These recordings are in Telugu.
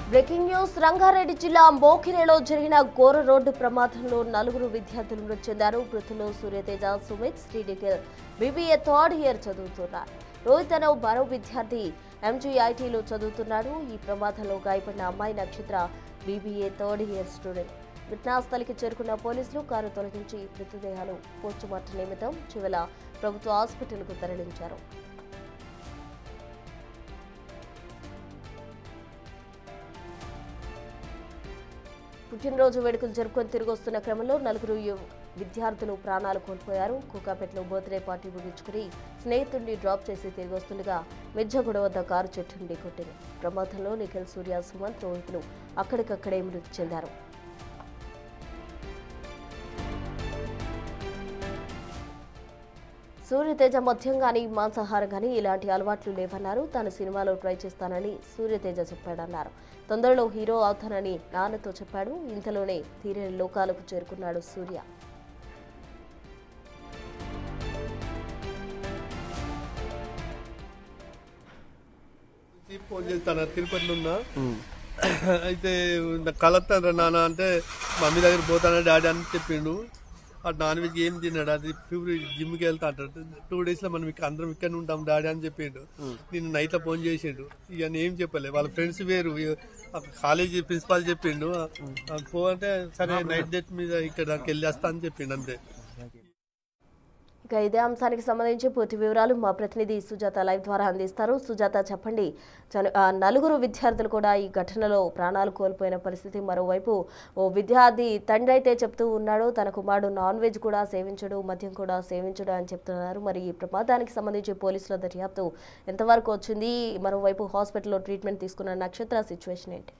బ్రేకింగ్ న్యూస్ రంగారెడ్డి జిల్లా మోకిరేలో జరిగిన ఘోర రోడ్డు ప్రమాదంలో 4 విద్యార్థులు మృతి చెందారు. మృతులు Suryateja, Sumith, Srinikhil BBA third year చదువుతున్నారు. రోహిత్ అనే మరో విద్యార్థి ఎంజీఐటీలో చదువుతున్నాడు. ఈ ప్రమాదంలో గాయపడిన అమ్మాయి నక్షత్ర బీబీఏ థర్డ్ ఇయర్ స్టూడెంట్. ఘటనాస్థలికి చేరుకున్న పోలీసులు కారు తొలగించి మృతదేహాలు పోస్టుమార్టం నిమిత్తం చివల ప్రభుత్వ హాస్పిటల్కు తరలించారు. పుట్టినరోజు వేడుకలు జరుపుకొని తిరిగి వస్తున్న క్రమంలో 4 విద్యార్థులు ప్రాణాలు కోల్పోయారు. కోకాపేటలో బర్త్డే పార్టీ ముగించుకుని స్నేహితుడిని డ్రాప్ చేసి తిరిగి వస్తుండగా మిర్జాగూడ వద్ద కారు చెట్టును ఢీకొట్టింది. ప్రమాదంలో నిఖిల్, సూర్య, సుమంత్, రోహిత్లు అక్కడికక్కడే మృతి చెందారు. సూర్యతేజ మద్యం గానీ మాంసాహారం గానీ ఇలాంటి అలవాట్లు లేవన్నారు. తాను సినిమాలో ట్రై చేస్తానని సూర్యతేజ చెప్పాడన్నారు. తొందరలో హీరో అవుతానని నాన్నతో చెప్పాడు. ఇంతలోనే తీరని లోకాలకు చేరుకున్నాడు సూర్య. ఫోన్ చేస్తాను తిరుపతిలో ఉన్నా అయితే కలుస్తాను నాన్న అంటే మమ్మీ దగ్గర పోతాను డాడీ అని చెప్పిండు. ఆ నాన్ వెజ్ ఏం తిన్నాడు, అది జిమ్కి వెళ్తా అంటాడు. 2 days లో మనం అందరం ఇక్కడ ఉంటాం డాడీ అని చెప్పిండు. నేను నైట్లో ఫోన్ చేసిండు. ఇక ఏం చెప్పలే, వాళ్ళ ఫ్రెండ్స్ వేరు, కాలేజీ ప్రిన్సిపాల్ చెప్పిండు. పో అంటే సరే నైట్ డేట్ మీద ఇక్కడికి వెళ్ళేస్తా అని చెప్పిండు అంతే. ఇక ఇదే అంశానికి సంబంధించి పూర్తి వివరాలు మా ప్రతినిధి సుజాత లైవ్ ద్వారా అందిస్తారు. సుజాత, చెప్పండి. 4 విద్యార్థులు కూడా ఈ ఘటనలో ప్రాణాలు కోల్పోయిన పరిస్థితి. మరోవైపు ఓ విద్యార్థి తండ్రి అయితే చెప్తూ ఉన్నాడు తన కుమారుడు నాన్ వెజ్ కూడా సేవించడు, మద్యం కూడా సేవించడు అని చెప్తున్నారు. మరి ఈ ప్రమాదానికి సంబంధించి పోలీసుల దర్యాప్తు ఎంతవరకు వచ్చింది? మరోవైపు హాస్పిటల్లో ట్రీట్మెంట్ తీసుకున్న నక్షత్ర సిచ్యువేషన్ ఏంటి?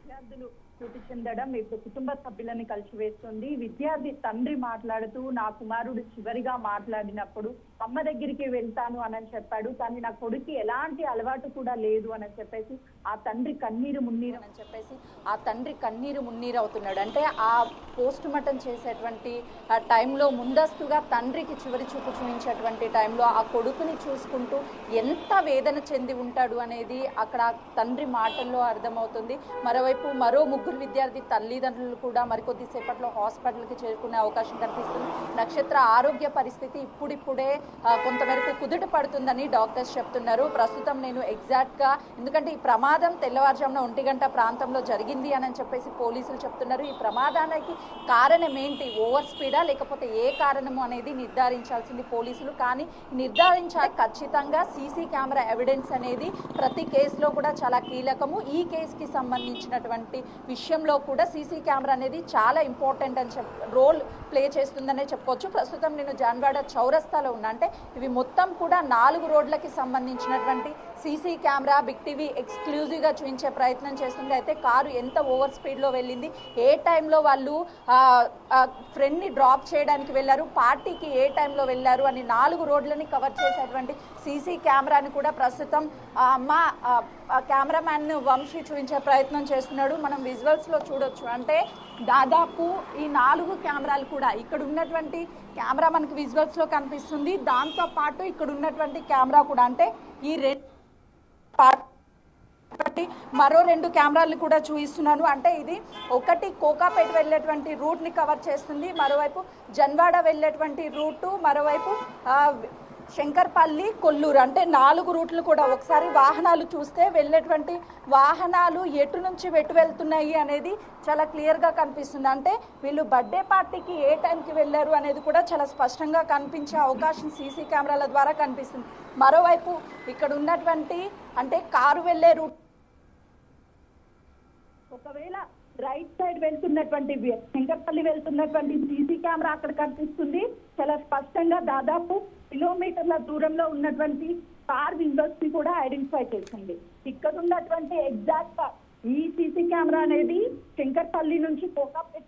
విద్యార్థులు మృతి చెందడం ఇప్పుడు కుటుంబ సభ్యులని కలిసివేస్తుంది. విద్యార్థి తండ్రి మాట్లాడుతూ, నా కుమారుడు చివరిగా మాట్లాడినప్పుడు అమ్మ దగ్గరికి వెళ్తాను అని చెప్పాడు, కానీ నా కొడుకు ఎలాంటి అలవాటు కూడా లేదు అని చెప్పేసి ఆ తండ్రి కన్నీరు మున్నీరు అవుతున్నాడు. అంటే ఆ పోస్ట్ మార్టం చేసేటువంటి ఆ టైంలో ముందస్తుగా తండ్రికి చివరి చూపు చూపించేటువంటి టైంలో ఆ కొడుకుని చూసుకుంటూ ఎంత వేదన చెంది ఉంటాడు అనేది అక్కడ తండ్రి మాటల్లో అర్థమవుతుంది. మరోవైపు మరో 3 విద్యార్థి తల్లిదండ్రులు కూడా మరికొద్దిసేపట్లో హాస్పిటల్కి చేరుకునే అవకాశం కనిపిస్తుంది. నక్షత్ర ఆరోగ్య పరిస్థితి ఇప్పుడిప్పుడే కొంతమేరకు కుదుట పడుతుందని డాక్టర్స్ చెప్తున్నారు. ప్రస్తుతం నేను ఎగ్జాక్ట్గా, ఎందుకంటే ఈ ప్రమాదం తెల్లవారుజామున 1 గంట ప్రాంతంలో జరిగింది అని చెప్పేసి పోలీసులు చెప్తున్నారు. ఈ ప్రమాదానికి కారణం ఏంటి, ఓవర్ స్పీడా లేకపోతే ఏ కారణము అనేది నిర్ధారించాల్సింది పోలీసులు. కానీ నిర్ధారించాలి ఖచ్చితంగా సీసీ కెమెరా ఎవిడెన్స్ అనేది ప్రతి కేసులో కూడా చాలా కీలకము. ఈ కేసుకి సంబంధించినటువంటి విషయంలో కూడా సీసీ కెమెరా అనేది చాలా ఇంపార్టెంట్ అని రోల్ ప్లే చేస్తుందనే చెప్పుకోవచ్చు. ప్రస్తుతం నేను జాన్వాడ చౌరస్తాలో ఉన్నా. అంటే ఇవి మొత్తం కూడా 4 రోడ్లకి సంబంధించినటువంటి సీసీ కెమెరా బిగ్ టీవీ ఎక్స్క్లూజివ్గా చూపించే ప్రయత్నం చేస్తుంది. అయితే కారు ఎంత ఓవర్ స్పీడ్లో వెళ్ళింది, ఏ టైంలో వాళ్ళు ఫ్రెండ్ని డ్రాప్ చేయడానికి వెళ్ళారు, పార్టీకి ఏ టైంలో వెళ్ళారు అని 4 రోడ్లని కవర్ చేసేటువంటి సీసీ కెమెరాని కూడా ప్రస్తుతం మా కెమెరామ్యాన్ వంశీ చూపించే ప్రయత్నం చేస్తున్నాడు. మనం విజువల్స్లో చూడొచ్చు. అంటే దాదాపు ఈ 4 కెమెరాలు కూడా ఇక్కడ ఉన్నటువంటి కెమెరా మనకి విజువల్స్లో కనిపిస్తుంది. దాంతో పాటు ఇక్కడ ఉన్నటువంటి కెమెరా కూడా, అంటే ఈ మరో 2 కెమెరాలు కూడా చూపిస్తున్నాను. అంటే ఇది ఒకటి కోకాపేట వెళ్ళేటువంటి రూట్ని కవర్ చేస్తుంది, మరోవైపు జన్వాడ వెళ్ళేటువంటి రూటు, మరోవైపు శంకర్పల్లి, కొల్లూరు, అంటే 4 రూట్లు కూడా ఒకసారి వాహనాలు చూస్తే వెళ్ళేటువంటి వాహనాలు ఎటు నుంచి వెటు వెళ్తున్నాయి అనేది చాలా క్లియర్గా కనిపిస్తుంది. అంటే వీళ్ళు బర్త్డే పార్టీకి ఏ టైంకి వెళ్ళారు అనేది కూడా చాలా స్పష్టంగా కనిపించే అవకాశం సీసీ కెమెరాల ద్వారా కనిపిస్తుంది. మరోవైపు ఇక్కడ ఉన్నటువంటి అంటే కారు వెళ్ళే రూట్, ఒకవేళ రైట్ సైడ్ వెళ్తున్నటువంటి శంకర్పల్లి వెళ్తున్నటువంటి సీసీ కెమెరా అక్కడ కనిపిస్తుంది చాలా స్పష్టంగా. దాదాపు కిలోమీటర్ల దూరంలో ఉన్నటువంటి కార్ విండోస్ ని కూడా ఐడెంటిఫై చేసింది. ఇక్కడ ఉన్నటువంటి ఎగ్జాక్ట్ ఈ సీసీ కెమెరా అనేది శంకర్పల్లి నుంచి కోకాపేట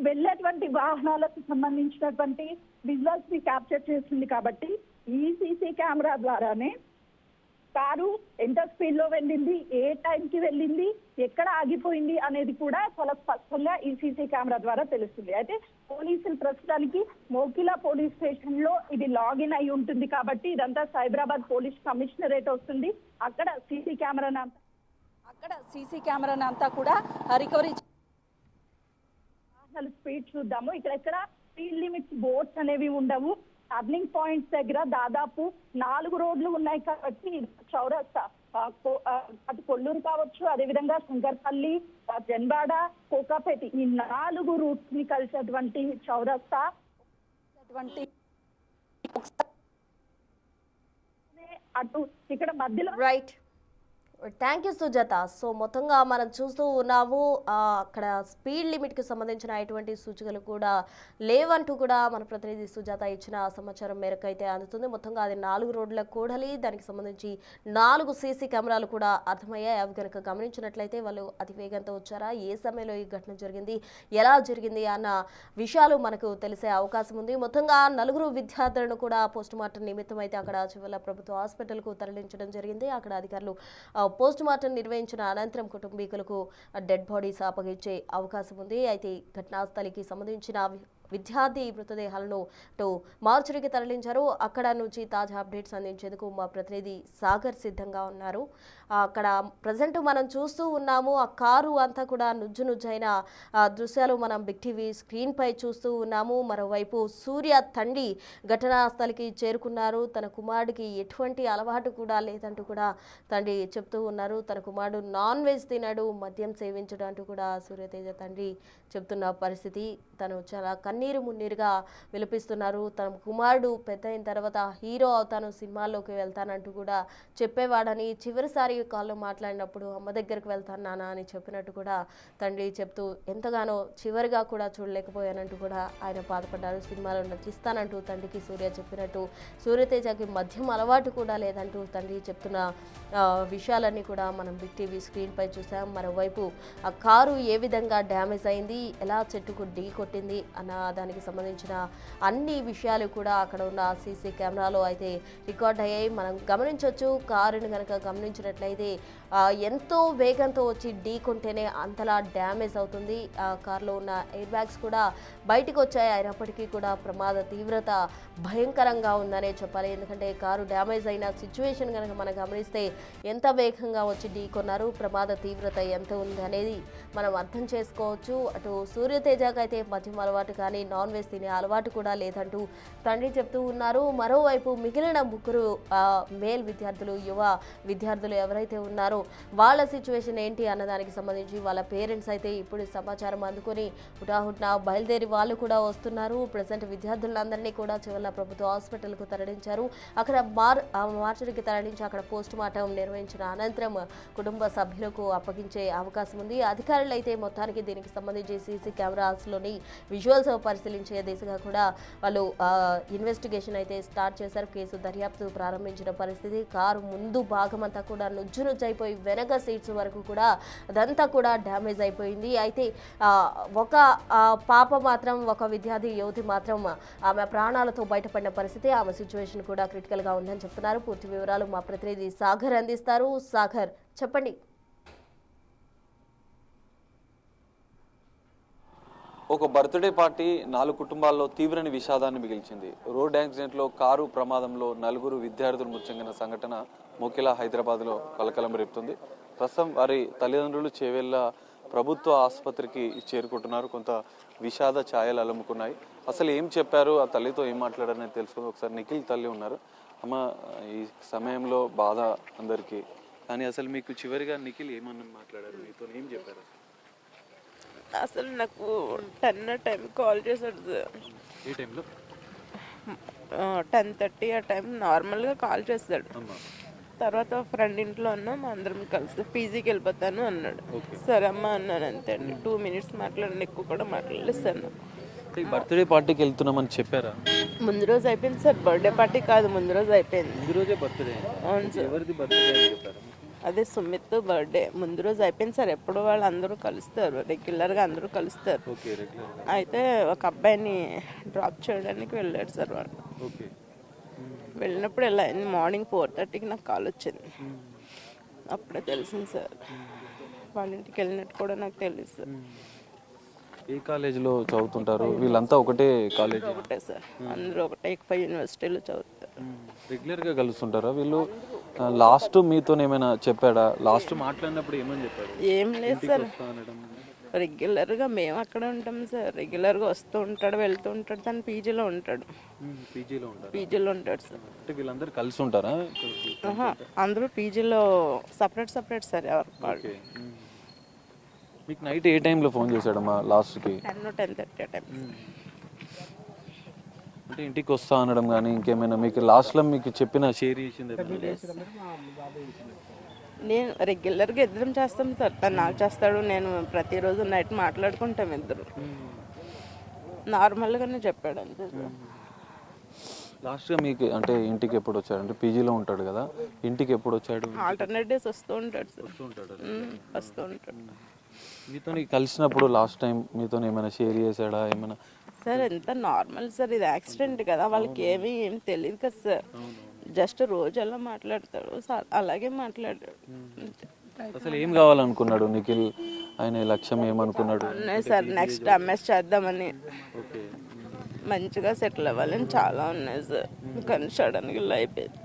వెళ్ళేటువంటి వాహనాలకు సంబంధించినటువంటి విజువల్స్ ని క్యాప్చర్ చేస్తుంది. కాబట్టి ఈ సీసీ కెమెరా ద్వారానే కారు ఎంత స్పీడ్ లో వెళ్ళింది, ఏ టైంకి వెళ్ళింది, ఎక్కడ ఆగిపోయింది అనేది కూడా చాలా స్పష్టంగా ఈ సీసీ కెమెరా ద్వారా తెలుస్తుంది. అయితే పోలీసులు ప్రస్తుతానికి మోకిలా పోలీస్ స్టేషన్ లో ఇది లాగిన్ అయి ఉంటుంది కాబట్టి ఇదంతా సైబరాబాద్ పోలీస్ కమిషనరేట్ వస్తుంది. అక్కడ సీసీ కెమెరాను అంతా కూడా రికవరీ స్పీడ్ చూద్దాము. ఇక్కడ స్పీడ్ లిమిట్స్ బోర్డ్స్ అనేవి ఉండవు. టర్నింగ్ పాయింట్స్ దగ్గర దాదాపు 4 రోడ్లు ఉన్నాయి కాబట్టి చౌరస్తా అటు కొల్లూరు కావచ్చు, అదేవిధంగా శంకర్పల్లి, జన్వాడ, కోకాపేట ఈ 4 రూట్స్ ని కలిసేటువంటి చౌరస్తా అటు ఇక్కడ మధ్యలో right. Thank you Sujatha. So మొత్తంగా మనం చూస్తూ ఉన్నాము అక్కడ స్పీడ్ లిమిట్కి సంబంధించిన ఎటువంటి సూచికలు కూడా లేవంటూ కూడా మన ప్రతినిధి సుజాత ఇచ్చిన సమాచారం మేరకు అయితే అందుతుంది. మొత్తంగా అది 4 రోడ్ల కూడలి, దానికి సంబంధించి 4 సీసీ కెమెరాలు కూడా అర్థమయ్యాయి. అవి కనుక గమనించినట్లయితే వాళ్ళు అతి వేగంతో వచ్చారా, ఏ సమయంలో ఈ ఘటన జరిగింది, ఎలా జరిగింది అన్న విషయాలు మనకు తెలిసే అవకాశం ఉంది. మొత్తంగా 4 విద్యార్థులను కూడా పోస్ట్ మార్టం నిమిత్తం అయితే అక్కడ చివరి ప్రభుత్వ హాస్పిటల్కు తరలించడం జరిగింది. అక్కడ అధికారులు పోస్ట్ మార్టం నిర్వహించిన అనంతరం కుటుంబీకులకు డెడ్ బాడీస్ అప్పగించే అవకాశం ఉంది. అయితే ఘటనా స్థలికి సంబంధించిన విద్యార్థి మృతదేహాలను మార్చురికి తరలించారు. అక్కడ నుంచి తాజా అప్డేట్స్ అందించేందుకు మా ప్రతినిధి సాగర్ సిద్ధంగా ఉన్నారు. అక్కడ ప్రజెంట్ మనం చూస్తూ ఉన్నాము, ఆ కారు అంతా కూడా నుజ్జైన దృశ్యాలు మనం బిగ్ టీవీ స్క్రీన్ పై చూస్తూ ఉన్నాము. మరోవైపు సూర్య తండ్రి ఘటనా స్థలికి చేరుకున్నారు. తన కుమారుడికి ఎటువంటి అలవాటు కూడా లేదంటూ కూడా తండ్రి చెప్తూ ఉన్నారు. తన కుమారుడు నాన్ వెజ్ తినడు, మద్యం సేవించడం అంటూ కూడా సూర్యతేజ తండ్రి చెప్తున్న పరిస్థితి. తను చాలా కన్నీరు మున్నీరుగా విలపిస్తున్నారు. తన కుమారుడు పెద్ద అయిన తర్వాత హీరో అవుతాను, సినిమాల్లోకి వెళ్తానంటూ కూడా చెప్పేవాడని, చివరిసారి కాల్లో మాట్లాడినప్పుడు అమ్మ దగ్గరికి వెళ్తాను నాన్న అని చెప్పినట్టు కూడా తండ్రి చెప్తూ ఎంతగానో చివరిగా కూడా చూడలేకపోయానంటూ కూడా ఆయన బాధపడ్డారు. సినిమాలో నటిస్తానంటూ తండ్రికి సూర్య చెప్పినట్టు, సూర్యతేజకి మద్యం అలవాటు కూడా లేదంటూ తండ్రి చెప్తున్న విషయాలన్నీ కూడా మనం బిగ్ టీవీ స్క్రీన్ పై చూసాం. మరోవైపు ఆ కారు ఏ విధంగా డ్యామేజ్ అయింది, ఎలా చెట్టుకు ఢీ కొట్టింది అన్న దానికి సంబంధించిన అన్ని విషయాలు కూడా అక్కడ ఉన్న సీసీ కెమెరాలో అయితే రికార్డ్ అయ్యాయి. మనం గమనించవచ్చు, కారుని కనుక గమనించినట్లయితే ఎంతో వేగంతో వచ్చి ఢీ కొంటేనే అంతలా డ్యామేజ్ అవుతుంది. ఆ కారులో ఉన్న ఎయిర్ బ్యాగ్స్ కూడా బయటకు వచ్చాయి. అయినప్పటికీ కూడా ప్రమాద తీవ్రత భయంకరంగా ఉందనే చెప్పాలి. ఎందుకంటే కారు డ్యామేజ్ అయిన సిచ్యువేషన్ కనుక మనం గమనిస్తే ఎంత వేగంగా వచ్చి ఢీ కొన్నారు, ప్రమాద తీవ్రత ఎంత ఉంది అనేది మనం అర్థం చేసుకోవచ్చు. అటు సూర్యతేజకి అయితే మద్యం అలవాటు కానీ నాన్ వెజ్ తినే అలవాటు కూడా లేదంటూ తండ్రి చెప్తూ ఉన్నారు. మరోవైపు మిగిలిన 3 మేల్ విద్యార్థులు, యువ విద్యార్థులు ఎవరైతే ఉన్నారో వాళ్ళ సిచ్యువేషన్ ఏంటి అన్నదానికి సంబంధించి వాళ్ళ పేరెంట్స్ అయితే ఇప్పుడు సమాచారం అందుకొని హుటాహుటిన బయలుదేరి వాళ్ళు కూడా వస్తున్నారు. ప్రజెంట్ విద్యార్థులందరినీ కూడా చివరి ప్రభుత్వ హాస్పిటల్కు తరలించారు. అక్కడ మార్చురికి తరలించి అక్కడ పోస్ట్ మార్టం నిర్వహించిన అనంతరం కుటుంబ సభ్యులకు అప్పగించే అవకాశం ఉంది. అధికారులు అయితే మొత్తానికి దీనికి సంబంధించి సీసీ కెమెరాస్లోని విజువల్స్ పరిశీలించే దిశగా కూడా వాళ్ళు ఇన్వెస్టిగేషన్ అయితే స్టార్ట్ చేశారు. కేసు దర్యాప్తు ప్రారంభించిన పరిస్థితి. కారు ముందు భాగం అంతా కూడా నుజ్జైపోయి వెనక సీట్స్ వరకు కూడా అదంతా కూడా డ్యామేజ్ అయిపోయింది. అయితే ఒక పాప మాత్రం, ఒక విద్యార్థి యువతి మాత్రం ఆమె ప్రాణాలతో బయటపడిన పరిస్థితి. ఆమె సిచ్యువేషన్ కూడా క్రిటికల్గా ఉందని చెప్తున్నారు. పూర్తి వివరాలు మా ప్రతినిధి సాగర్ అందిస్తారు. సాగర్, చెప్పండి. ఒక బర్త్డే పార్టీ 4 కుటుంబాల్లో తీవ్రని విషాదాన్ని మిగిల్చింది. రోడ్ యాక్సిడెంట్లో కారు ప్రమాదంలో 4 విద్యార్థులు మృతి చెందిన సంఘటన మోకిలా హైదరాబాద్లో కలకలం రేపుతుంది. ప్రస్తుతం వారి తల్లిదండ్రులు చేవెళ్ళ ప్రభుత్వ ఆసుపత్రికి చేరుకుంటున్నారు. కొంత విషాద ఛాయలు అలముకున్నాయి. అసలు ఏం చెప్పారు, ఆ తల్లితో ఏం మాట్లాడారని తెలుసుకుంది. ఒకసారి నిఖిల్ తల్లి ఉన్నారు. అమ్మ, ఈ సమయంలో బాధ అందరికీ, కానీ అసలు మీకు చివరిగా నిఖిల్ ఏమన్నా మాట్లాడారు, మీతో ఏం చెప్పారు? అసలు నాకు 10 టైం కాల్ చేశాడు. ఏ టైంలో? 10:30 ఆ టైం నార్మల్గా కాల్ చేస్తాడు. తర్వాత ఫ్రెండ్ ఇంట్లో ఉన్నాం, అందరం కలిసి పీజీకి వెళ్ళిపోతాను అన్నాడు. సరే అమ్మ అన్నాను, అంతే అండి. 2 మినిట్స్ మాట్లాడండి, ఎక్కువ కూడా మాట్లాడలేస్తాను. బర్త్డే పార్టీకి వెళ్తున్నామని చెప్పారా? ముందు రోజు అయిపోయింది సార్, బర్త్డే పార్టీ కాదు, ముందు రోజు అయిపోయింది. ముందు రోజే బర్త్డే? అవును సార్. ఎవరిది బర్త్డే అని చెప్పారు? అదే సుమిత్ బర్త్డే ముందు రోజు అయిపోయింది సార్. ఎప్పుడు వాళ్ళు అందరూ కలుస్తారు, రెగ్యులర్గా అందరూ కలుస్తారు. అయితే ఒక అబ్బాయిని డ్రాప్ చేయడానికి వెళ్ళాడు సార్ వాళ్ళు. ఓకే. వెళ్ళినప్పుడు ఎలా అయింది, మార్నింగ్ 4:30కి నాకు కాల్ వచ్చింది. అప్పుడే తెలిసింది సార్. వాళ్ళ ఇంటికి వెళ్ళినట్టు కూడా నాకు తెలుసు సార్. ఏ కాలేజీలో చదువుతుంటారు వీళ్ళంతా? ఒకటే కాలేజ్? ఒకటే సార్, అందరూ ఒకటే ఎక్కువ యూనివర్సిటీలో చదువుతారు. రెగ్యులర్గా కలుస్తుంటారా వీళ్ళు? లాస్ట్ మీతో ఏమైనా చెప్పాడా? లాస్ట్ మాట్లాడినప్పుడు ఏమని చెప్పాడు? ఏం లేదు సార్, రెగ్యులర్గా మేము అక్కడ ఉంటాం సార్. రెగ్యులర్గా వస్తూ ఉంటాడు, వెళ్తూ ఉంటాడు. తను పీజీలో ఉంటాడు. పీజీలో ఉంటాడు సార్. అంటే వీళ్ళందరూ కలిసి ఉంటారా? అందరూ పీజీలో సపరేట్ సార్. ఎవరు వాళ్ళు. మీకు నైట్ ఏ టైంలో ఫోన్ చేశాడమ్మా లాస్ట్కి? 10-10:30 టైం. అంటే ఇంటికి వస్తా అనడం కానీ ఇంకేమైనా మీకు లాస్ట్లో మీకు చెప్పిన షేర్ చేసింది? నేను రెగ్యులర్గా ఇద్దరం చేస్తాం సార్. తను నాకు చేస్తాడు, నేను ప్రతిరోజు నైట్ మాట్లాడుకుంటాం ఇద్దరు. నార్మల్గానే చెప్పాడు అంతే సార్. లాస్ట్గా మీకు అంటే ఇంటికి ఎప్పుడు వచ్చాడు? అంటే పీజీలో ఉంటాడు కదా, ఇంటికి ఎప్పుడు వచ్చాడు? ఆల్టర్నేట్ డేస్ వస్తూ ఉంటాడు సార్. వస్తూ ఉంటాడు. మీతో కలిసినప్పుడు లాస్ట్ టైం మీతో ఏమైనా షేర్ చేశాడా ఏమైనా? సార్ ఎంత నార్మల్ సార్, ఇది యాక్సిడెంట్ కదా, వాళ్ళకి ఏం తెలియదు కదా సార్. జస్ట్ రోజు అలా మాట్లాడతాడు సార్, అలాగే మాట్లాడాడు. అసలు ఏం కావాలనుకున్నాడు నిఖిల్? ఆయన లక్ష్యం ఏమనుకున్నాడు? ఉన్నాయి సార్, నెక్స్ట్ ఎంఎస్ చేద్దామని, మంచిగా సెటిల్ అవ్వాలని చాలా ఉన్నాయి సార్. కానీ సడన్గా ఇలా అయిపోయింది.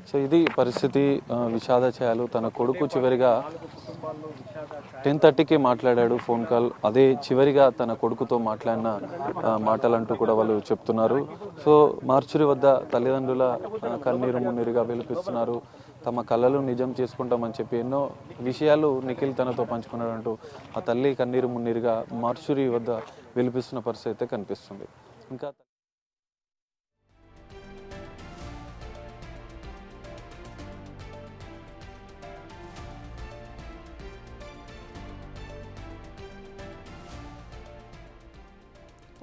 సో ఇది పరిస్థితి. విషాద ఛాయలు. తన కొడుకు చివరిగా 10:30కి మాట్లాడాడు ఫోన్ కాల్. అదే చివరిగా తన కొడుకుతో మాట్లాడిన మాటలంటూ కూడా వాళ్ళు చెప్తున్నారు. సో మార్చురి వద్ద తల్లిదండ్రుల కన్నీరు మున్నీరుగా విలిపిస్తున్నారు. తమ కళలు నిజం చేసుకుంటామని చెప్పి ఎన్నో విషయాలు నిఖిల్ తనతో పంచుకున్నాడంటూ ఆ తల్లి కన్నీరు మున్నీరుగా మార్చురి వద్ద విలిపిస్తున్న పరిస్థితి అయితే కనిపిస్తుంది. ఇంకా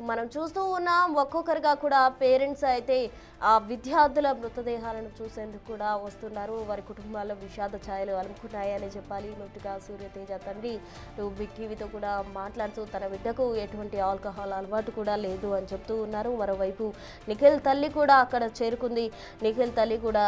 మనం చూస్తూ ఉన్నాం ఒక్కొక్కరిగా కూడా పేరెంట్స్ అయితే ఆ విద్యార్థుల మృతదేహాలను చూసేందుకు కూడా వస్తున్నారు. వారి కుటుంబాల్లో విషాద ఛాయలు అలుముకున్నాయని చెప్పాలి. మొదటిగా సూర్యతేజ తండ్రి బిగ్ టీవీతో కూడా మాట్లాడుతూ తన బిడ్డకు ఎటువంటి ఆల్కహాల్ అలవాటు కూడా లేదు అని చెప్తూ ఉన్నారు. మరోవైపు నిఖిల్ తల్లి కూడా అక్కడ చేరుకుంది. నిఖిల్ తల్లి కూడా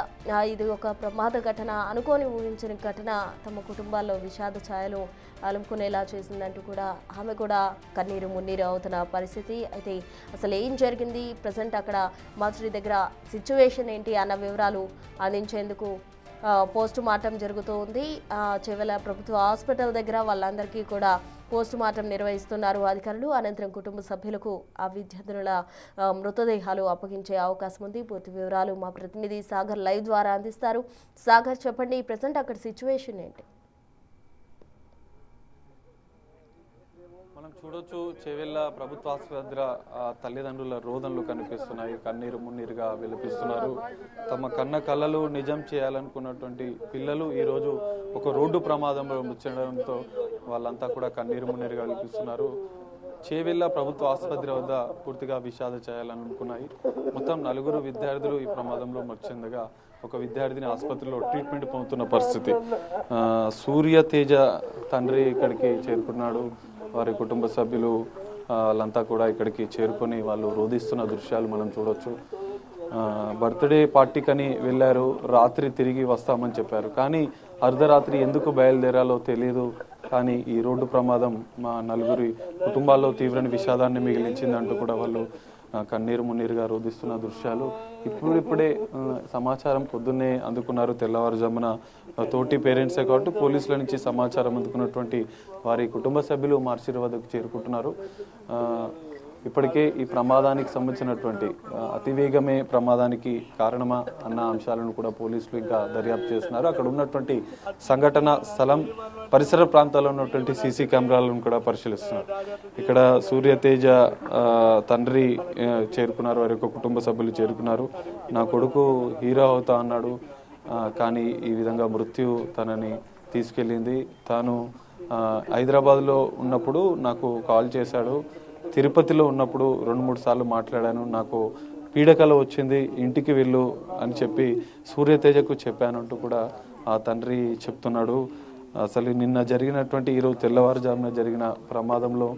ఇది ఒక ప్రమాద ఘటన, అనుకోని ఊహించిన ఘటన తమ కుటుంబాల్లో విషాద ఛాయలు అలుముకునేలా చేసిందంటూ కూడా ఆమె కూడా కన్నీరు మున్నీరు అవుతున్న పరిస్థితి. అయితే అసలు ఏం జరిగింది, ప్రజెంట్ అక్కడ మార్చురి దగ్గర సిచ్యువేషన్ ఏంటి అన్న వివరాలు అందించేందుకు పోస్ట్ మార్టం జరుగుతూ ఉంది. చెవెల ప్రభుత్వ హాస్పిటల్ దగ్గర వాళ్ళందరికీ కూడా పోస్ట్ మార్టం నిర్వహిస్తున్నారు అధికారులు. అనంతరం కుటుంబ సభ్యులకు ఆ విద్యార్థుల మృతదేహాలు అప్పగించే అవకాశం ఉంది. పూర్తి వివరాలు మా ప్రతినిధి సాగర్ లైవ్ ద్వారా అందిస్తారు. సాగర్, చెప్పండి, ప్రజెంట్ అక్కడ సిచ్యువేషన్ ఏంటి? మనం చూడొచ్చు చేవెళ్ళ ప్రభుత్వ ఆసుపత్రి తల్లిదండ్రుల రోదనలు కనిపిస్తున్నాయి. కన్నీరు మున్నీరుగా విలపిస్తున్నారు. తమ కన్న కళలు నిజం చేయాలనుకున్నటువంటి పిల్లలు ఈరోజు ఒక రోడ్డు ప్రమాదంలో ముచ్చడంతో వాళ్ళంతా కూడా కన్నీరు మున్నీరుగా విలపిస్తున్నారు. చేవెళ్ళ ప్రభుత్వ ఆసుపత్రి వద్ద పూర్తిగా విషాద చేయాలనుకున్నాయి. మొత్తం 4 విద్యార్థులు ఈ ప్రమాదంలో మృతి చెందగా ఒక విద్యార్థిని ఆసుపత్రిలో ట్రీట్మెంట్ పొందుతున్న పరిస్థితి. సూర్యతేజ తండ్రి ఇక్కడికి చేరుకున్నాడు. వారి కుటుంబ సభ్యులు వాళ్ళంతా కూడా ఇక్కడికి చేరుకొని వాళ్ళు రోధిస్తున్న దృశ్యాలు మనం చూడొచ్చు. బర్త్డే పార్టీకని వెళ్ళారు, రాత్రి తిరిగి వస్తామని చెప్పారు. కానీ అర్ధరాత్రి ఎందుకు బయలుదేరాలో తెలియదు. కానీ ఈ రోడ్డు ప్రమాదం మా 4 కుటుంబాల్లో తీవ్రని విషాదాన్ని మిగిలించిందంటూ కూడా వాళ్ళు కన్నీరు మున్నీరుగా రోధిస్తున్న దృశ్యాలు. ఇప్పుడిప్పుడే సమాచారం పొద్దున్నే అందుకున్నారు. తెల్లవారుజామున తోటి పేరెంట్సే కాబట్టి పోలీసుల నుంచి సమాచారం అందుకున్నటువంటి వారి కుటుంబ సభ్యులు మార్చిరి వద్దకు చేరుకుంటున్నారు. ఇప్పటికే ఈ ప్రమాదానికి సంబంధించినటువంటి అతివేగమే ప్రమాదానికి కారణమా అన్న అంశాలను కూడా పోలీసులు ఇంకా దర్యాప్తు చేస్తున్నారు. అక్కడ ఉన్నటువంటి సంఘటన స్థలం పరిసర ప్రాంతాల్లో ఉన్నటువంటి సీసీ కెమెరాలను కూడా పరిశీలిస్తున్నారు. ఇక్కడ సూర్యతేజ తండ్రి చేరుకున్నారు, వారి యొక్క కుటుంబ సభ్యులు చేరుకున్నారు. నా కొడుకు హీరో అవుతా అన్నాడు, కానీ ఈ విధంగా మృత్యు తనని తీసుకెళ్ళింది. తాను హైదరాబాద్లో ఉన్నప్పుడు నాకు కాల్ చేశాడు, తిరుపతిలో ఉన్నప్పుడు 2-3 సార్లు మాట్లాడాను, నాకు పీడకల వచ్చింది, ఇంటికి వెళ్ళు అని చెప్పి సూర్యతేజకు చెప్పానంటూ కూడా ఆ తండ్రి చెప్తున్నాడు. అసలు నిన్న జరిగినటువంటి ఈరోజు తెల్లవారుజామున జరిగిన ప్రమాదంలో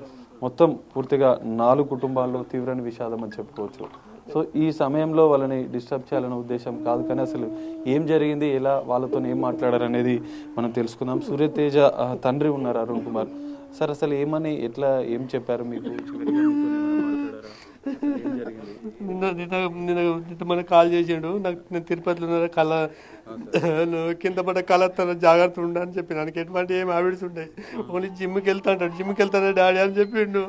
మొత్తం పూర్తిగా 4 కుటుంబాల్లో తీవ్రమైన విషాదం అని చెప్పుకోవచ్చు. సో ఈ సమయంలో వాళ్ళని డిస్టర్బ్ చేయాలనే ఉద్దేశం కాదు, కానీ అసలు ఏం జరిగింది, ఎలా వాళ్ళతో ఏం మాట్లాడారు అనేది మనం తెలుసుకుందాం. సూర్యతేజ తండ్రి ఉన్నారు అరుణ్ కుమార్ సార్, అసలు ఏమని ఎట్లా ఏం చెప్పారు మీకు? నిన్న మన కాల్ చేసిండు నాకు, నేను తిరుపతిలో ఉన్నా కళ కింద పడ్డ కళ తన జాగ్రత్త ఉండ అని చెప్పి నాకు ఎటువంటి ఏం హ్యాబిట్స్ ఉంటాయి, ఓన్లీ జిమ్కి వెళ్తాను డాడీ అని చెప్పిండు.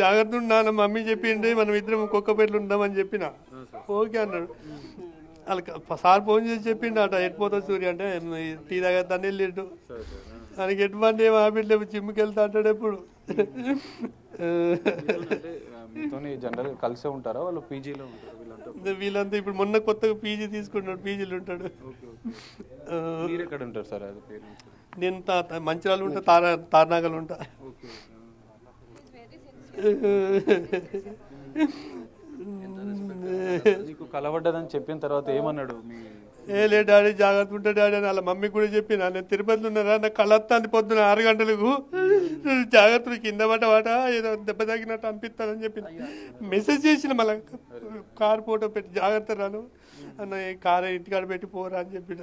జాగ్రత్త ఉన్నా మమ్మీ చెప్పిండు, మనం ఇద్దరం ఒక్కొక్కపేట్లు ఉందామని చెప్పిన. ఓకే అన్నాడు. వాళ్ళకి సార్ ఫోన్ చేసి చెప్పిండు అట ఎట్టిపోతావు సూర్య అంటే, టీ తాగేదాన్ని వెళ్ళిండు. ఆయనకి ఎటువంటి ఏం హ్యాబిట్ లేవు, జిమ్కి వెళ్తా అంటాడు ఎప్పుడు. జనరల్ కలిసే ఉంటారా వాళ్ళు? పీజీలో ఉంటారు వీళ్ళంతా ఇప్పుడు మొన్న కొత్తగా పీజీ తీసుకుంటాడు, పీజీలో ఉంటాడు. మీరు ఎక్కడ ఉంటారు సార్? అది పేరు నేను మంచిర్యాల ఉంటా, తార్నాగల్ ఉంటా. నీకు కలవడ్డదని చెప్పిన తర్వాత ఏమన్నాడు? లే డాడీ జాగ్రత్త ఉంటా డాడీ అని వాళ్ళ మమ్మీ కూడా చెప్పిన. నేను తిరుపతిలో ఉన్నారా, నాకు కళ్ళ వస్తుంది పొద్దున 6 గంటలకు, జాగ్రత్తలు కింద పడ్డ ఏదో దెబ్బ తగినట్టు అనిపిస్తుందని చెప్పిన. మెసేజ్ చేసిన మళ్ళీ కార్ ఫోటో పెట్టి జాగ్రత్త రాను అన్న, కార్ ఇంటికాడ పెట్టి పోరా అని చెప్పిన.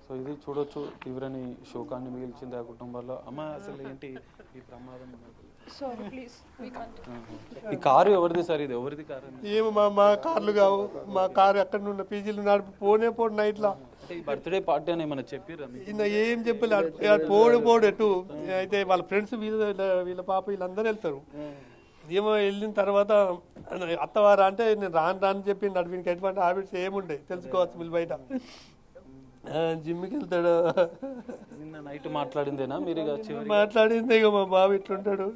సో ఇది చూడొచ్చు, తీవ్రని శోకాన్ని మిగిల్చింది ఆ కుటుంబాల్లో. అమ్మ అసలు ఏంటి ఈ ప్రమాదం? ఈ కారు ఎవరిది సార్? ఇది ఎవరిది కారు? ఏమో మా కార్లు కావు, మా కారు అక్కడ ఉన్న పీజీలు నడిపి పోడు నైట్లా. బర్త్డే పార్టీ అని ఏమన్నా చెప్పిర్రా? ఏం చెప్పలేదు, పోడు ఎటు. అయితే వాళ్ళ ఫ్రెండ్స్ వీళ్ళ పాప వీళ్ళందరూ వెళ్తారు. ఏమో వెళ్ళిన తర్వాత అత్తవారా అంటే నేను రాను చెప్పింది. వీనికి ఎటువంటి హ్యాబిట్స్ ఏముంటాయి తెలుసుకోవచ్చు వీళ్ళు బయట. జిమ్కి వెళ్తాడు. నిన్న నైట్ మాట్లాడిందేనా మీరు? మాట్లాడింది ఇక మా బాబు ఇట్లుంటాడు.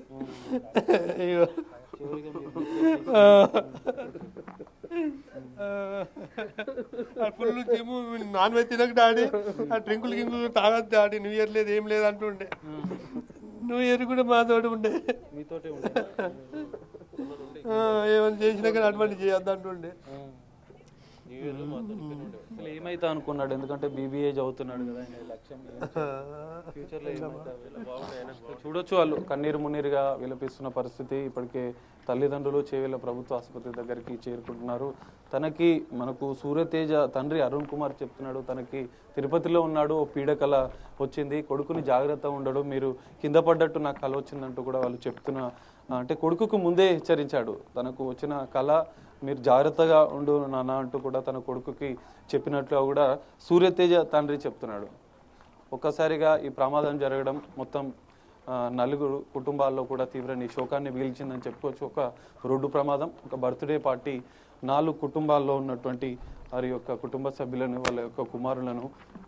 ఇగో ఫుల్ జిమ్, నాన్ వెజ్ తినకు డాడీ, ఆ డ్రింకులు గింకులు తాగద్దు డాడీ, న్యూ ఇయర్ లేదు ఏం లేదు అంటుండే. న్యూ ఇయర్ కూడా మాతోటి ఉండే, ఏమైనా చేసినా కానీ అటువంటి చేయొద్దు అంటుండే. అసలు ఏమైతే అనుకున్నాడు? ఎందుకంటే బీబీఏ చదువుతున్నాడు కదా, లక్ష్యం ఫ్యూచర్లో చూడొచ్చు. వాళ్ళు కన్నీరు మున్నీరుగా విలపిస్తున్న పరిస్థితి. ఇప్పటికే తల్లిదండ్రులు చేవేళ్ల ప్రభుత్వ ఆసుపత్రి దగ్గరికి చేరుకుంటున్నారు. తనకి మనకు సూర్యతేజ తండ్రి అరుణ్ కుమార్ చెప్తున్నాడు, తనకి తిరుపతిలో ఉన్నాడు, ఓ పీడకల వచ్చింది, కొడుకుని జాగ్రత్త ఉండడు, మీరు కింద పడ్డట్టు నాకు కళ వచ్చిందంటూ కూడా వాళ్ళు చెప్తున్న, అంటే కొడుకుకు ముందే హెచ్చరించాడు, తనకు వచ్చిన కళ మీరు జాగ్రత్తగా ఉండు నాన్న అంటూ కూడా తన కొడుకుకి చెప్పినట్లుగా కూడా సూర్యతేజ తండ్రి చెప్తున్నాడు. ఒక్కసారిగా ఈ ప్రమాదం జరగడం మొత్తం 4 కుటుంబాల్లో కూడా తీవ్రని శోకాన్ని మిగిల్చిందని చెప్పుకోవచ్చు. ఒక రోడ్డు ప్రమాదం, ఒక బర్త్డే పార్టీ 4 కుటుంబాల్లో ఉన్నటువంటి వారి యొక్క కుటుంబ సభ్యులను, వాళ్ళ యొక్క కుమారులను,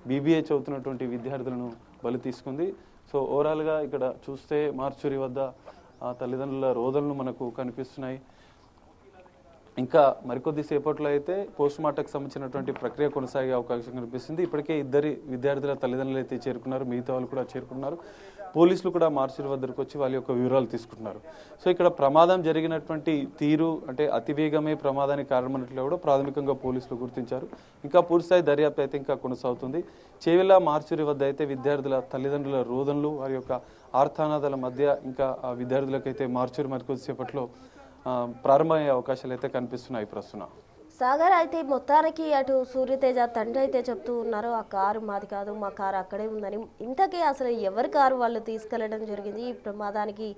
బీబీఏ చదువుతున్నటువంటి విద్యార్థులను బలి తీసుకుంది. సో ఓవరాల్గా ఇక్కడ చూస్తే మార్చురి వద్ద తల్లిదండ్రుల రోదనలు మనకు కనిపిస్తున్నాయి. ఇంకా మరికొద్ది సేపట్లో అయితే పోస్ట్ మార్టంకి సంబంధించినటువంటి ప్రక్రియ కొనసాగే అవకాశం కనిపిస్తుంది. ఇప్పటికే 2 విద్యార్థుల తల్లిదండ్రులు అయితే చేరుకున్నారు, మిగతా వాళ్ళు కూడా చేరుకున్నారు. పోలీసులు కూడా మార్చురి వద్దకు వచ్చి వాళ్ళ యొక్క వివరాలు తీసుకుంటున్నారు. సో ఇక్కడ ప్రమాదం జరిగినటువంటి తీరు అంటే అతివేగమే ప్రమాదానికి కారణమైనట్లు కూడా ప్రాథమికంగా పోలీసులు గుర్తించారు. ఇంకా పూర్తిస్థాయి దర్యాప్తు అయితే ఇంకా కొనసాగుతుంది. చేవెళ్ల మార్చురి వద్ద అయితే విద్యార్థుల తల్లిదండ్రుల రోదనలు, వారి యొక్క ఆర్తనాదాల మధ్య ఇంకా ఆ విద్యార్థులకైతే మార్చురి మరికొద్దిసేపట్లో ప్రారంభమయ్యే అవకాశాలు అయితే కనిపిస్తున్నాయి ప్రస్తుతం. సాగర్, అయితే మొత్తానికి అటు సూర్యతేజ తండ్రి అయితే చెప్తూ ఉన్నారు, ఆ కారు మాది కాదు, మా కారు అక్కడే ఉందని. ఇంతకీ అసలు ఎవరి కారు వాళ్ళు తీసుకెళ్లడం జరిగింది? ఈ ప్రమాదానికి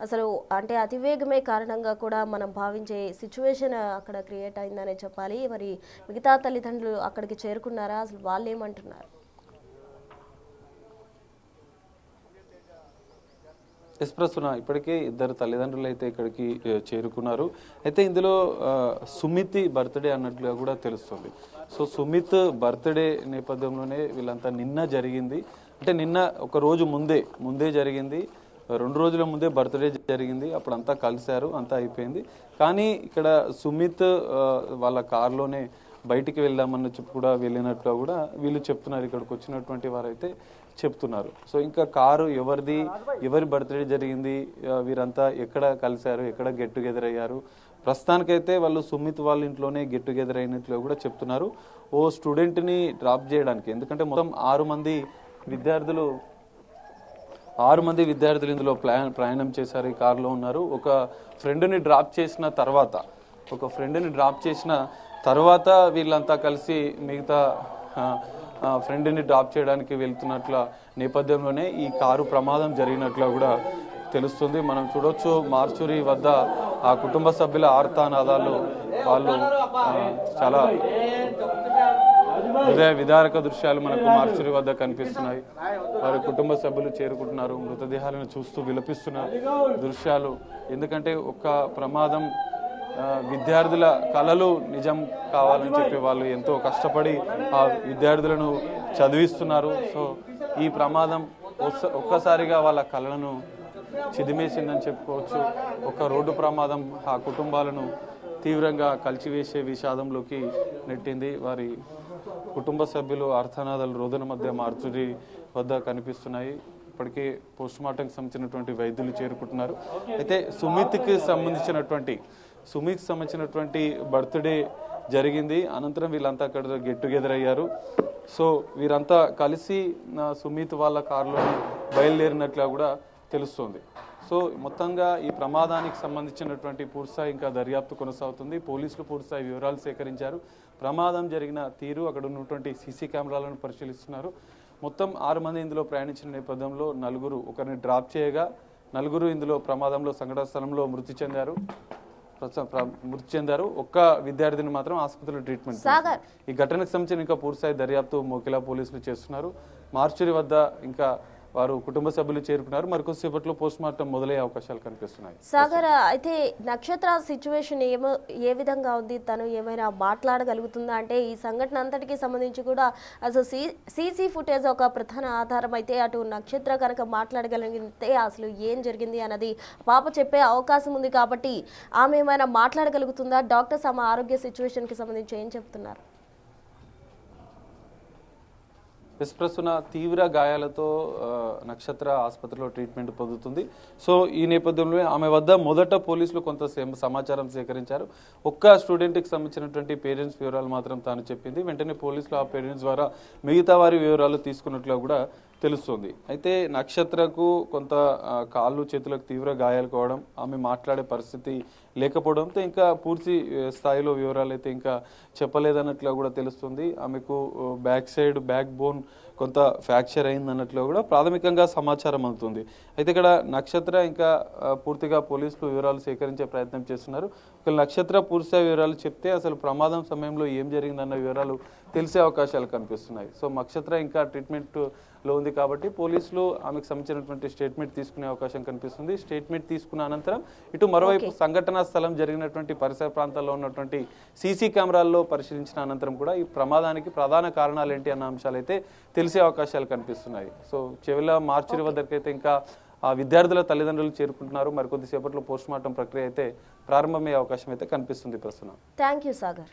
అసలు అంటే అతివేగమే కారణంగా కూడా మనం భావించే సిచ్యువేషన్ అక్కడ క్రియేట్ అయిందనే చెప్పాలి. మరి మిగతా తల్లిదండ్రులు అక్కడికి చేరుకున్నారా? అసలు వాళ్ళు ఏమంటున్నారు? ప్రస్తుతం ఇప్పటికే 2 తల్లిదండ్రులు అయితే ఇక్కడికి చేరుకున్నారు. అయితే ఇందులో సుమిత్ బర్త్డే అన్నట్లుగా కూడా తెలుస్తుంది. సో సుమిత్ బర్త్డే నేపథ్యంలోనే వీళ్ళంతా నిన్న జరిగింది, అంటే నిన్న ఒక రోజు ముందే జరిగింది, 2 రోజుల ముందే బర్త్డే జరిగింది, అప్పుడు అంతా కలిశారు, అంతా అయిపోయింది. కానీ ఇక్కడ సుమిత్ వాళ్ళ కారులోనే బయటికి వెళ్దామన్న చెప్పి కూడా వెళ్ళినట్లు కూడా వీళ్ళు చెప్తున్నారు, ఇక్కడికి వచ్చినటువంటి వారైతే చెప్తున్నారు. సో ఇంకా కారు ఎవరి బర్త్డే జరిగింది, వీరంతా ఎక్కడ కలిశారు, ఎక్కడ గెట్ టుగెదర్ అయ్యారు, ప్రస్తుతానికైతే వాళ్ళు సుమిత్ వాళ్ళ ఇంట్లోనే గెట్ టుగెదర్ అయినట్లు కూడా చెప్తున్నారు. ఓ స్టూడెంట్ని డ్రాప్ చేయడానికి, ఎందుకంటే మొత్తం 6 మంది విద్యార్థులు 6 మంది విద్యార్థులు ఇందులో ప్రయాణం చేశారు. ఈ కారులో ఉన్నారు. ఒక ఫ్రెండ్ని డ్రాప్ చేసిన తర్వాత వీళ్ళంతా కలిసి మిగతా ఫ్రెండ్ని డ్రాప్ చేయడానికి వెళ్తున్నట్ల నేపథ్యంలోనే ఈ కారు ప్రమాదం జరిగినట్లు కూడా తెలుస్తుంది. మనం చూడొచ్చు మార్చురి వద్ద ఆ కుటుంబ సభ్యుల ఆర్తనాదాలు, వాళ్ళు చాలా హృదయ విదారక దృశ్యాలు మనకు మార్చురి వద్ద కనిపిస్తున్నాయి. వారి కుటుంబ సభ్యులు చేరుకుంటున్నారు, మృతదేహాలను చూస్తూ విలపిస్తున్న దృశ్యాలు. ఎందుకంటే ఒక ప్రమాదం విద్యార్థుల కలలు నిజం కావాలని చెప్పి వాళ్ళు ఎంతో కష్టపడి ఆ విద్యార్థులను చదివిస్తున్నారు. సో ఈ ప్రమాదం ఒక్కసారిగా వాళ్ళ కళలను చిదిమేసిందని చెప్పుకోవచ్చు. ఒక రోడ్డు ప్రమాదం ఆ కుటుంబాలను తీవ్రంగా కలిచివేసే విషాదంలోకి నెట్టింది. వారి కుటుంబ సభ్యులు ఆర్తనాదాలు రోదన మధ్య మార్చురి వద్ద కనిపిస్తున్నాయి. ఇప్పటికే పోస్ట్మార్టంకి సంబంధించినటువంటి వైద్యులు చేరుకుంటున్నారు. అయితే సుమిత్కి సంబంధించినటువంటి బర్త్డే జరిగింది. అనంతరం వీళ్ళంతా అక్కడ గెట్ టుగెదర్ అయ్యారు. సో వీరంతా కలిసి సుమిత్ వాళ్ళ కారులో బయలుదేరినట్లుగా కూడా తెలుస్తోంది. సో మొత్తంగా ఈ ప్రమాదానికి సంబంధించినటువంటి పూర్తిస్థాయి ఇంకా దర్యాప్తు కొనసాగుతుంది. పోలీసులు పూర్తిస్థాయి వివరాలు సేకరించారు. ప్రమాదం జరిగిన తీరు, అక్కడ ఉన్నటువంటి సీసీ కెమెరాలను పరిశీలిస్తున్నారు. మొత్తం 6 మంది ఇందులో ప్రయాణించిన నేపథ్యంలో 4 ఒకరిని డ్రాప్ చేయగా 4 ఇందులో ప్రమాదంలో సంఘటన స్థలంలో మృతి చెందారు. ఒక్క విద్యార్థిని మాత్రం ఆసుపత్రిలో ట్రీట్మెంట్. ఈ ఘటనకు సంబంధించిన ఇంకా పూర్తిస్థాయి దర్యాప్తు మోకిలా పోలీసులు చేస్తున్నారు. మార్చురి వద్ద ఇంకా వారు కుటుంబ సభ్యులు చేరుకున్నారు. మరికొద్దిసేపట్లో పోస్ట్మార్టం మొదలయ్యే అవకాశాలు కనిపిస్తున్నాయి. సాగర్, అయితే నక్షత్ర సిచ్యువేషన్ ఏ విధంగా ఉంది? తను ఏమైనా మాట్లాడగలుగుతుందా? అంటే ఈ సంఘటన అంతటికి సంబంధించి కూడా అసలు సీసీ ఫుటేజ్ ఒక ప్రధాన ఆధారం అయితే, అటు నక్షత్ర కనుక మాట్లాడగలిగితే అసలు ఏం జరిగింది అన్నది పాప చెప్పే అవకాశం ఉంది కాబట్టి ఆమె ఏమైనా మాట్లాడగలుగుతుందా? డాక్టర్స్ ఆమె ఆరోగ్య సిచ్యువేషన్కి సంబంధించి ఏం చెప్తున్నారు? ప్రస్తుత తీవ్ర గాయాలతో నక్షత్ర ఆసుపత్రిలో ట్రీట్మెంట్ పొందుతుంది. సో ఈ నేపథ్యంలో ఆమె వద్ద మొదట పోలీసులు కొంత సమాచారం సేకరించారు. ఒక్క స్టూడెంట్కి సంబంధించినటువంటి పేరెంట్స్ వివరాలు మాత్రం తాను చెప్పింది. వెంటనే పోలీసులు ఆ పేరెంట్స్ ద్వారా మిగతా వారి వివరాలు తీసుకున్నట్లు కూడా తెలుస్తుంది. అయితే నక్షత్రకు కొంత కాళ్ళు చేతులకు తీవ్ర గాయాలు కావడం, ఆమె మాట్లాడే పరిస్థితి లేకపోవడంతో ఇంకా పూర్తి స్థాయిలో వివరాలు అయితే ఇంకా చెప్పలేదన్నట్లు కూడా తెలుస్తుంది. ఆమెకు బ్యాక్ బోన్ కొంత ఫ్రాక్చర్ అయిందన్నట్లు కూడా ప్రాథమికంగా సమాచారం అందుతుంది. అయితే ఇక్కడ నక్షత్ర ఇంకా పూర్తిగా పోలీసులు వివరాలు సేకరించే ప్రయత్నం చేస్తున్నారు. ఒక నక్షత్ర పూర్తి వివరాలు చెప్తే అసలు ప్రమాదం సమయంలో ఏం జరిగిందన్న వివరాలు తెలిసే అవకాశాలు కనిపిస్తున్నాయి. సో నక్షత్ర ఇంకా ట్రీట్మెంట్లో ఉంది కాబట్టి పోలీసులు ఆమెకు సంబంధించినటువంటి స్టేట్మెంట్ తీసుకునే అవకాశం కనిపిస్తుంది. స్టేట్మెంట్ తీసుకున్న అనంతరం ఇటు మరోవైపు సంఘటనా స్థలం జరిగినటువంటి పరిసర ప్రాంతాల్లో ఉన్నటువంటి సీసీ కెమెరాల్లో పరిశీలించిన అనంతరం కూడా ఈ ప్రమాదానికి ప్రధాన కారణాలు ఏంటి అన్న అంశాలు అయితే తెలిసే అవకాశాలు కనిపిస్తున్నాయి. సో చెవిల మార్చురి వద్దకైతే ఇంకా ఆ విద్యార్థుల తల్లిదండ్రులు చేరుకుంటున్నారు. మరికొద్దిసేపట్లో పోస్ట్మార్టం ప్రక్రియ అయితే ప్రారంభమయ్యే అవకాశం అయితే కనిపిస్తుంది. ప్రస్తుతం థ్యాంక్ యూ సాగర్.